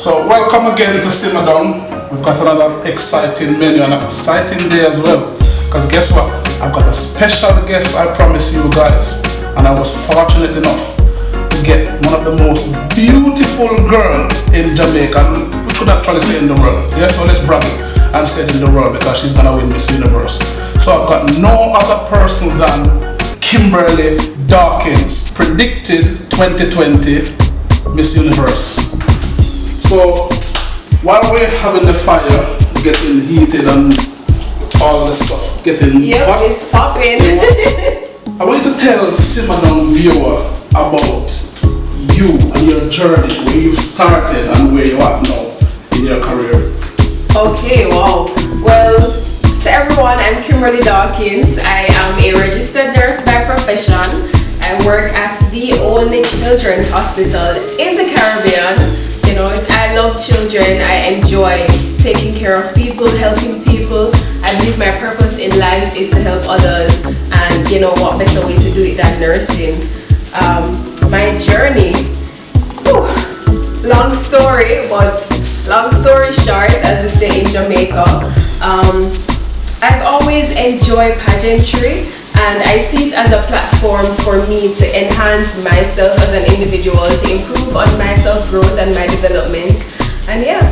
So welcome again to Simmer Down. We've got another exciting menu and an exciting day as well. Because guess what? I've got a special guest I promise you guys. And I was fortunate enough to get one of the most beautiful girl in Jamaica. We could actually say in the world. Yeah, so let's brag it and say it in the world because she's gonna win Miss Universe. So I've got no other person than Kimberly Dawkins, predicted 2020 Miss Universe. So while we're having the fire getting heated and all the stuff getting hot, it's popping. I want you to tell Simmer Down viewer about you and your journey, where you started and where you are now in your career. Okay, wow. Well, to everyone, I'm Kimberly Dawkins. I am a registered nurse by profession. I work at the only children's hospital in the Caribbean. You know, I love children. I enjoy taking care of people, helping people. I believe my purpose in life is to help others, and you know what better way to do it than nursing. My journey, long story, but long story short, as we say in Jamaica, I've always enjoyed pageantry, and I see it as a platform for me to enhance myself as an individual, to improve on my self-growth and my development. And yeah,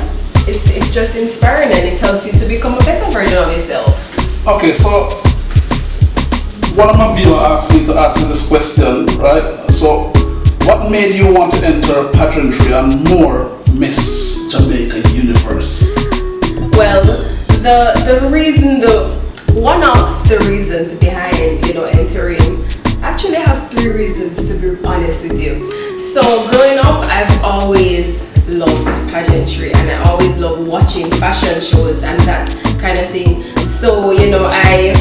it's just inspiring, and it helps you to become a better version of yourself. Okay, so one of my viewers asked me to ask you this question, right? So what made you want to enter pageantry and more Miss Jamaica Universe? Well, one of the reasons behind, entering, actually I have 3 reasons to be honest with you. So growing up, I've always loved pageantry, and I always loved watching fashion shows and that kind of thing. So, I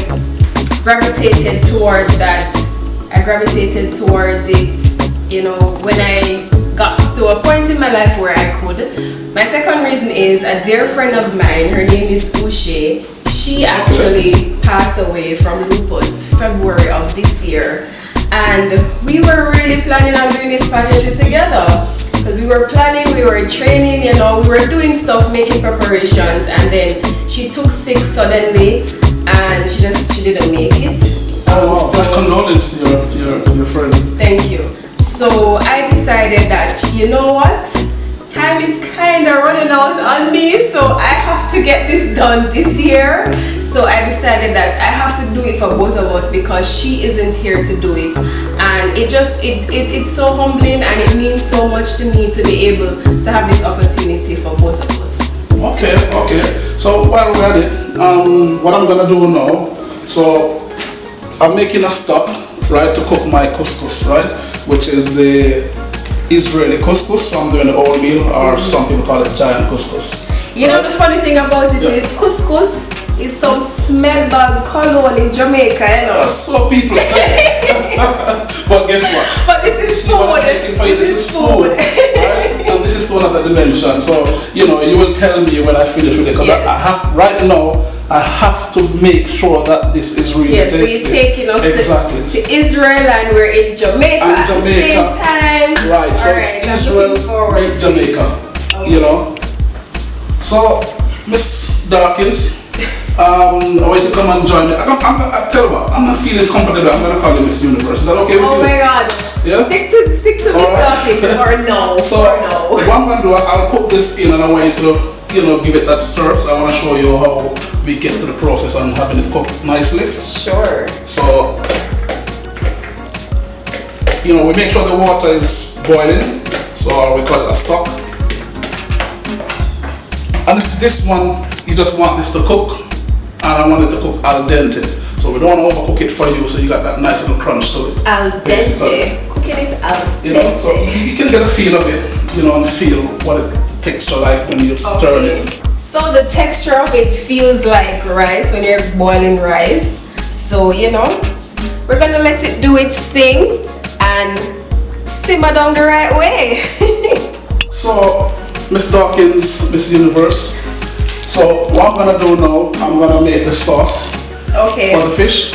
gravitated towards that. I gravitated towards it, when I got to a point in my life where I could. My second reason is a dear friend of mine, her name is Ushe. She actually passed away from lupus February of this year, and we were really planning on doing this pageantry together. Because we were planning, we were training, we were doing stuff, making preparations, and then she took sick suddenly, and she didn't make it. So my condolences to your friend. Thank you. So I decided that, you know what? Time is kind of running out on me, so I have to get this done this year. So I decided that I have to do it for both of us because she isn't here to do it. And it's so humbling, and it means so much to me to be able to have this opportunity for both of us. Okay. So while we're at it, what I'm gonna do now, so I'm making a stock, right, to cook my couscous, right, which is the Israeli couscous. So I'm doing the oatmeal, or some people call it giant couscous. The funny thing about it is couscous is some smell bag cologne in Jamaica, So people say. But guess what? But this is food. This is food. Right? And this is to another dimension. So, you will tell me when I finish with it. Because yes. I have, right now, I have to make sure that this is really tasty. Yes, so you're taking us exactly. to Israel, and we're in Jamaica at the same time. Right, so it's Israel with Jamaica. Okay. So, Miss Dawkins, I want you to come and join me. I tell you what, I'm not feeling comfortable. I'm going to call you Miss Universe. Is that okay with you? Oh my God. Yeah? Stick to Miss Dawkins or no. So, what I'm going to do, I'll put this in, and I want you to, give it that stir. So I want to show you how we get to the process and having it cooked nicely. Sure. So, we make sure the water is boiling. So we call it a stock. And this one, you just want this to cook, and I want it to cook al dente. So we don't want to overcook it for you, so you got that nice little crunch to it. Al dente. Cooking it al dente. So you can get a feel of it, and feel what it texture like when you stir it. So the texture of it feels like rice when you're boiling rice. So we're gonna let it do its thing and simmer down the right way. So, Miss Dawkins, Miss Universe. So what I'm gonna do now, I'm gonna make the sauce. Okay. for the fish.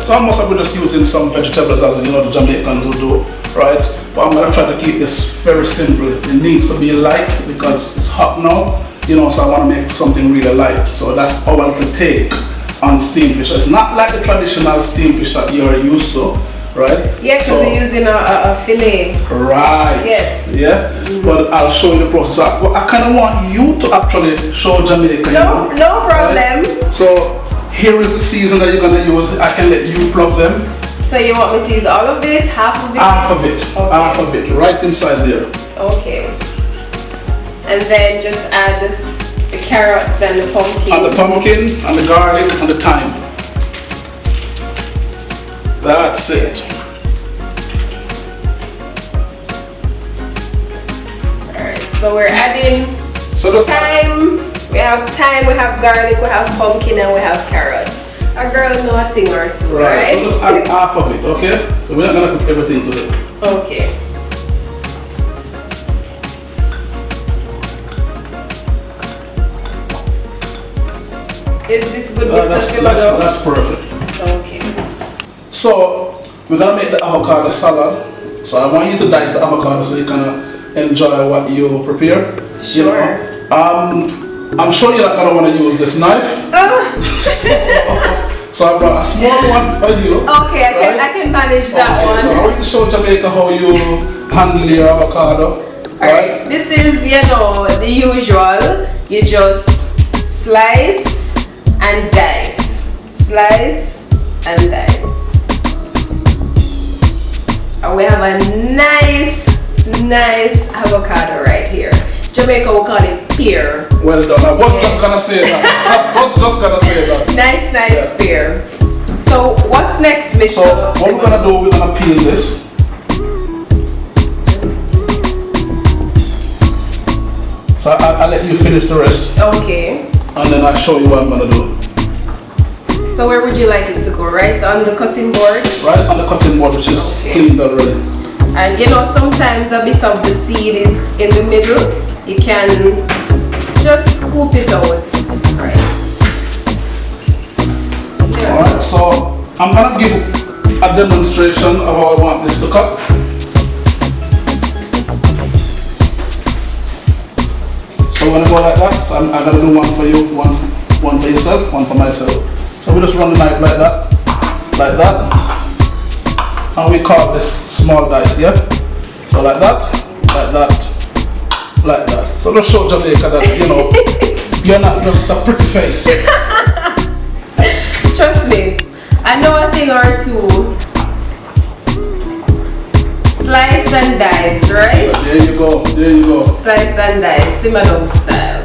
So almost I will just using some vegetables as you know the Jamaicans would do, right? But I'm gonna try to keep this very simple. It needs to be light because it's hot now, you know. So I want to make something really light. So that's our little take on steamed fish. It's not like the traditional steamed fish that you're used to, right? Yeah, because you're using a fillet. Right. Yes. Yeah. But I'll show you the process. I kind of want you to actually show Jamaica. No, no problem. Right? So here is the season that you're gonna use. I can let you plug them. So you want me to use all of this, half of it? Half of it. Okay. Half of it. Right inside there. Okay. And then just add the carrots and the pumpkin. And the pumpkin and the garlic and the thyme. That's it. Alright, so we're adding thyme. We have thyme, we have garlic, we have pumpkin, and we have carrots. A girl nothing or two, right? So just add half of it, okay? So we're not gonna cook everything today. Okay. Is this good, Mr. Simado? That's perfect. Okay. So we're gonna make the avocado salad. So I want you to dice the avocado so you can enjoy what you prepare. Sure. You know? I'm sure you're not gonna want to use this knife. Oh. So I brought a small one for you. Okay, I can manage that one. So I want to show Jamaica how you handle your avocado. Alright, this is, you know, the usual. You just slice and dice. Slice and dice. And we have a nice avocado right here. Jamaica will call it pear. Well done. I was just gonna say that. Nice Pear. So what's next, Mr. So what we're gonna do, we're gonna peel this. So I'll let you finish the rest. Okay. And then I'll show you what I'm gonna do. So where would you like it to go? Right on the cutting board? Right on the cutting board, which is cleaned already. And you know, sometimes a bit of the seed is in the middle. You can just scoop it out. Right. Yeah. Alright, so I'm gonna give a demonstration of how I want this to cut. So we're gonna go like that. So I'm gonna do one for you, one for yourself, one for myself. So we just run the knife like that, and we call this small dice, yeah? So like that, like that. So just show Jamaica that, you know, you're not just a pretty face. Trust me, I know a thing or two. Slice and dice, right? There you go. Slice and dice, Simadon style.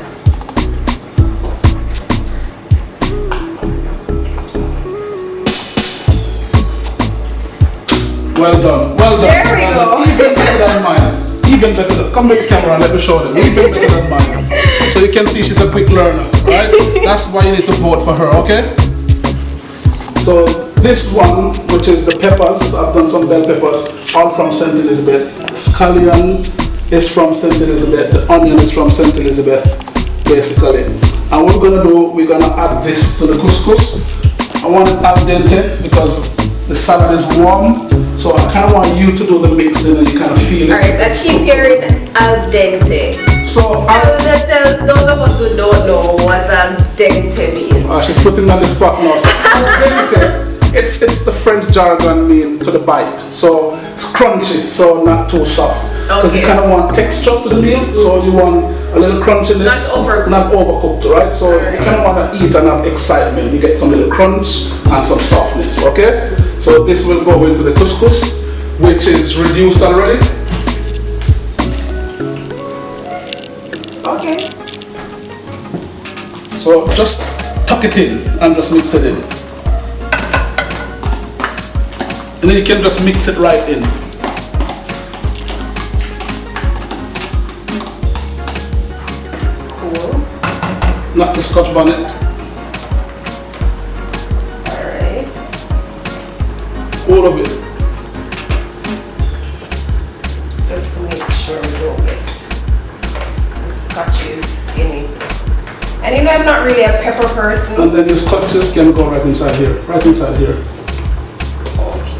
Well done. There we go. Even better than mine. Even better. Come with the camera and let me show them. Even better than mine. So you can see she's a quick learner, right? That's why you need to vote for her, okay? So this one, which is the peppers, I've done some bell peppers, all from St. Elizabeth. Scallion is from St. Elizabeth. The onion is from St. Elizabeth, basically. And what we're gonna do, we're gonna add this to the couscous. I want it al dente because the salad is warm. So I kind of want you to do the mixing and you kind of feel it. Alright, I keep hearing al dente. So tell those of us who don't know what al dente means. She's putting me on the spot now. So al dente, it's the French jargon mean to the bite. So it's crunchy, so not too soft. Because you kind of want texture to the meal, so you want a little crunchiness, not overcooked, right? So you kind of want to eat and have excitement. You get some little crunch and some softness, okay? So this will go into the couscous, which is reduced already. Okay. So just tuck it in and just mix it in. And then you can just mix it right in. Cool. Not the Scotch bonnet. All of it. Just to make sure we don't get the scotches in it. And you know I'm not really a pepper person. And then this couscous can go right inside here. Right inside here. Okay.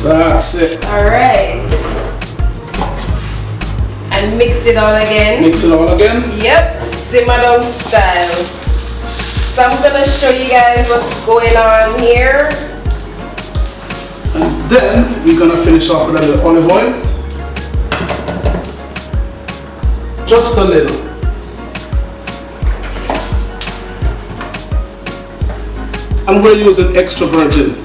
That's it. Alright. And mix it all again. Mix it all again. Yep, simmer down style. So I'm gonna show you guys what's going on here. And then we're gonna finish off with a little olive oil. Just a little. And we're using extra virgin.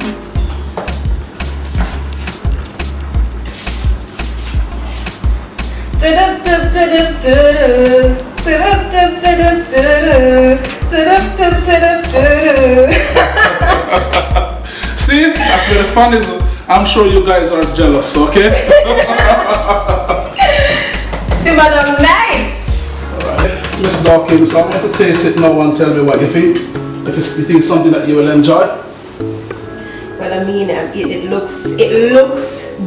See, that's where the fun is. I'm sure you guys are jealous, okay? Simmer down nice. Alright, Miss Dawkins, I'm going to taste it now and tell me what you think. If you think it's something that you will enjoy. Well, I mean, it looks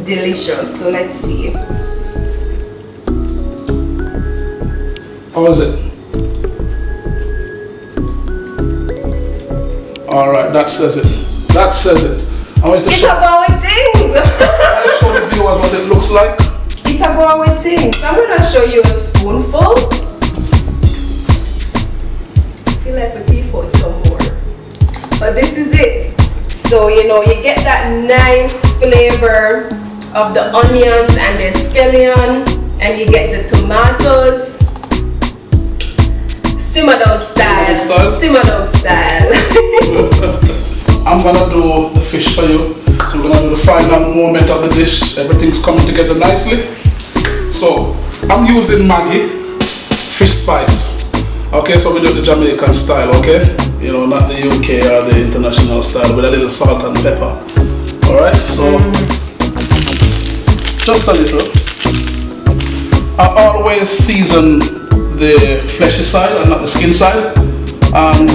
delicious. So let's see. How is it? Alright, that says it. That says it. I want you to It's show, about things. I show the viewers what it looks like. It's about things. I'm gonna show you a spoonful. I feel like a teapot some more. But this is it. So you know you get that nice flavor of the onions and the scallion, and you get the tomatoes. Simmer down style. Simmer down style. I'm gonna do the fish for you. So we're gonna do the final moment of the dish. Everything's coming together nicely. So I'm using Maggi fish spice. Okay, so we do the Jamaican style, okay? You know, not the UK or the international style, with a little salt and pepper. Alright, so just a little. I always season the fleshy side and not the skin side.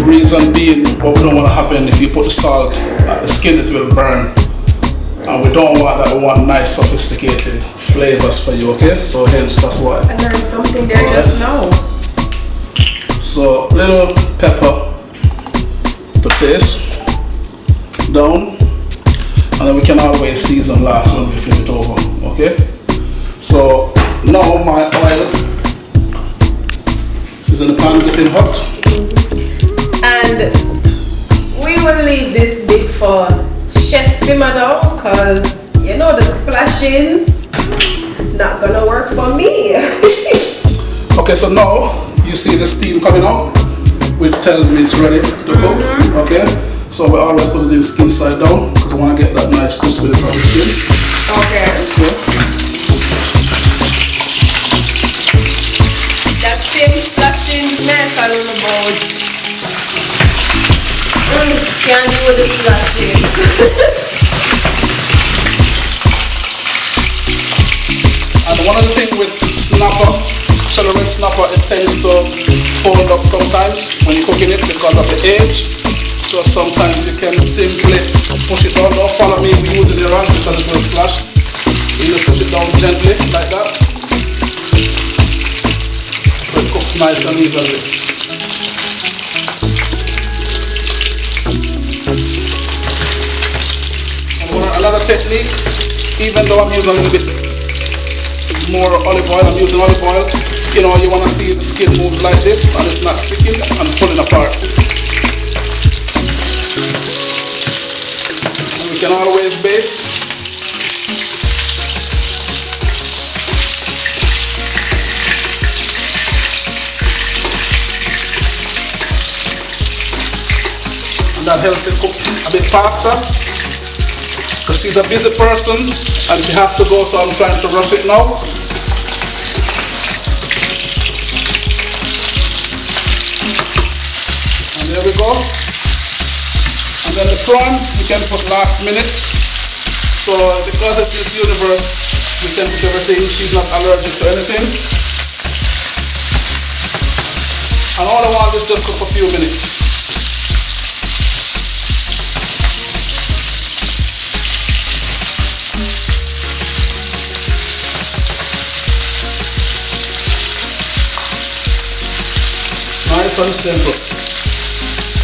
Reason being, what we don't want to happen if you put the salt at the skin, it will burn. And we don't want that. We want nice, sophisticated flavors for you, okay? So hence, that's why. I learned something there just now. So little pepper to taste down, and then we can always season last when we flip it over, okay? So now my oil is in the pan getting hot. And we will leave this bit for Chef simmer down, because you know the splashings not gonna work for me. Okay, so now you see the steam coming out, which tells me it's ready to cook. Okay, so we always put it in skin side down because I want to get that nice crispiness of the skin. Okay. That same splashiness I don't know about. Can't do with the splashes. And one of the things with snapper, shallow red snapper, it tends to fold up sometimes when you're cooking it because of the age. So sometimes you can simply push it down. Don't follow me using your hand because it will splash. You just push it down gently like that. So it cooks nice and evenly. Another technique, even though I'm using a little bit more olive oil, I'm using olive oil, you know, you want to see the skin moves like this and it's not sticking and pulling apart. And we can always baste. And that helps it cook a bit faster. Because she's a busy person and she has to go, so I'm trying to rush it now. And there we go. And then the prawns you can put last minute. So because it's Miss Universe, we can put everything. She's not allergic to anything. And all I want is just cook a few minutes. nice and simple.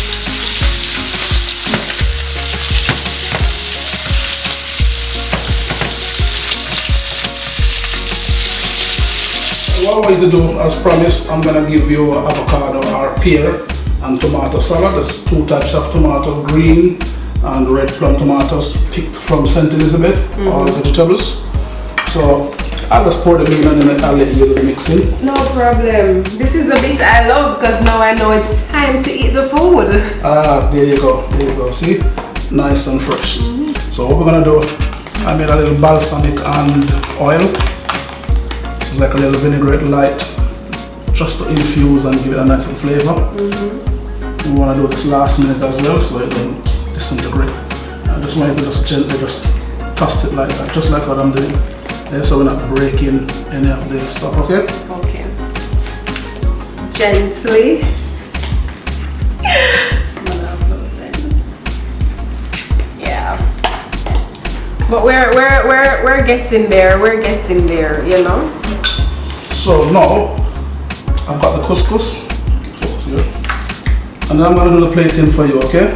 What I'm going to do, as promised, I'm going to give you avocado or pear and tomato salad. There's two types of tomato, green and red plum tomatoes picked from St. Elizabeth, all vegetables. So I'll just pour them in and then I'll let you do the mixing. No problem. This is the bit I love because now I know it's time to eat the food. Ah, there you go, see? Nice and fresh. So what we're going to do, I made a little balsamic and oil. This is like a little vinaigrette light, just to infuse and give it a nice little flavor. We want to do this last minute as well so it doesn't disintegrate. I just want you to just gently just toss it like that, just like what I'm doing. Yeah, so we're not breaking any of the stuff, okay? Okay. Gently. Smell of those things. Yeah. But we're getting there. We're getting there, you know. So now I've got the couscous. Focus here. And then I'm gonna do the plating for you, okay?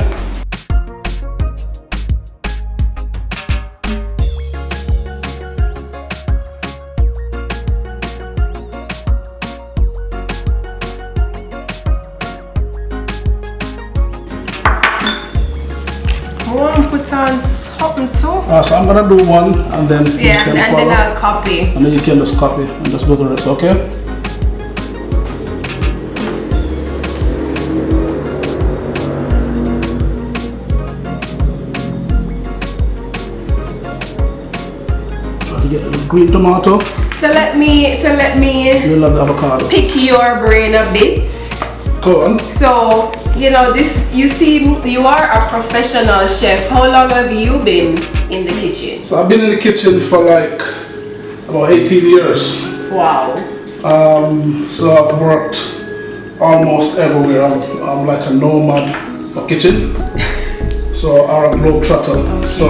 I want to put on something too. So I'm gonna do one and then you can and follow. then I'll copy. And then you can just copy and just do the rest, okay? Try to get the green tomato. So let me You love the avocado. pick your brain a bit. Go on. So, you know, this, you see, you are a professional chef. How long have you been in the kitchen? So I've been in the kitchen for like about 18 years. Wow. So I've worked almost everywhere. I'm like a nomad for kitchen. So I'm a globetrotter. Okay. So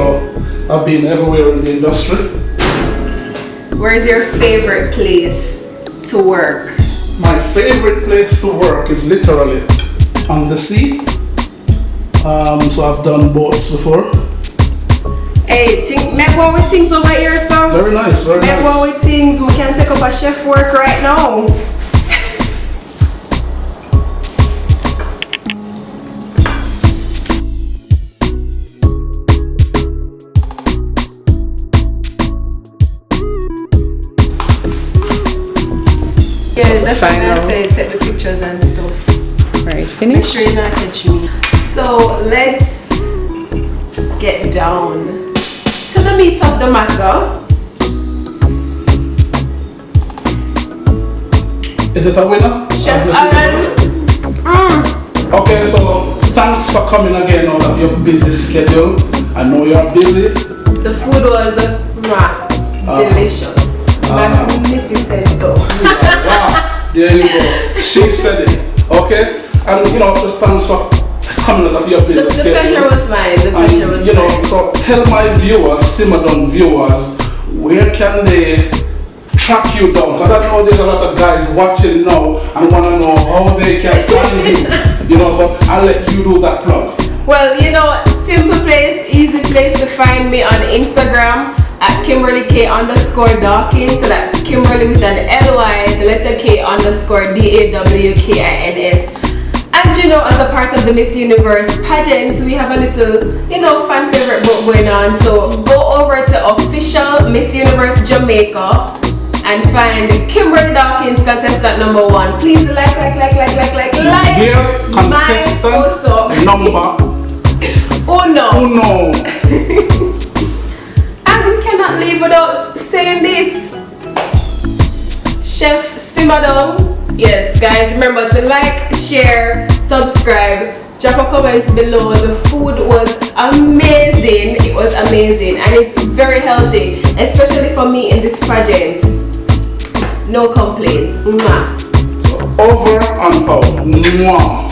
I've been everywhere in the industry. Where is your favorite place to work? My favorite place to work is literally on the sea. So I've done boats before. Hey, make one with things over here, so. Very nice, very Make one nice. with things. We can take up a chef work right now. Yeah, that's what I say. Take the pictures and stuff. Right, Make finish. sure you not catch me. So let's get down to the meat of the matter. Is it a winner? Chef As Miss Alan. Universe? Okay, so thanks for coming again out of your busy schedule. I know you're busy. The food was delicious, magnificent. So Wow, there you go. She said it. Okay, and you know, just thanks for coming out of your busy the schedule. pleasure was mine. The pleasure was You know, mine. so tell my viewers, Simmerdown viewers, where can they track you down? Because I know there's a lot of guys watching now and want to know how they can find you. You know, but I'll let you do that plug. Well, you know, simple place, easy place to find me on Instagram at Kimberly K_Dawkins. So that's Kimberly with an LY, the letter K_DAWKINS. And you know, as a part of the Miss Universe pageant, we have a little, you know, fan favorite book going on. So go over to official Miss Universe Jamaica and find Kimberly Dawkins, contestant number 1. Please like Dear my contestant photo. number Uno. uno. And we cannot leave without saying this. Chef Simmerdown. Yes, guys, remember to like, share, subscribe, drop a comment below. The food was amazing. It was amazing and it's very healthy, especially for me in this pageant. No complaints. Mwah. Over and out. Mwah.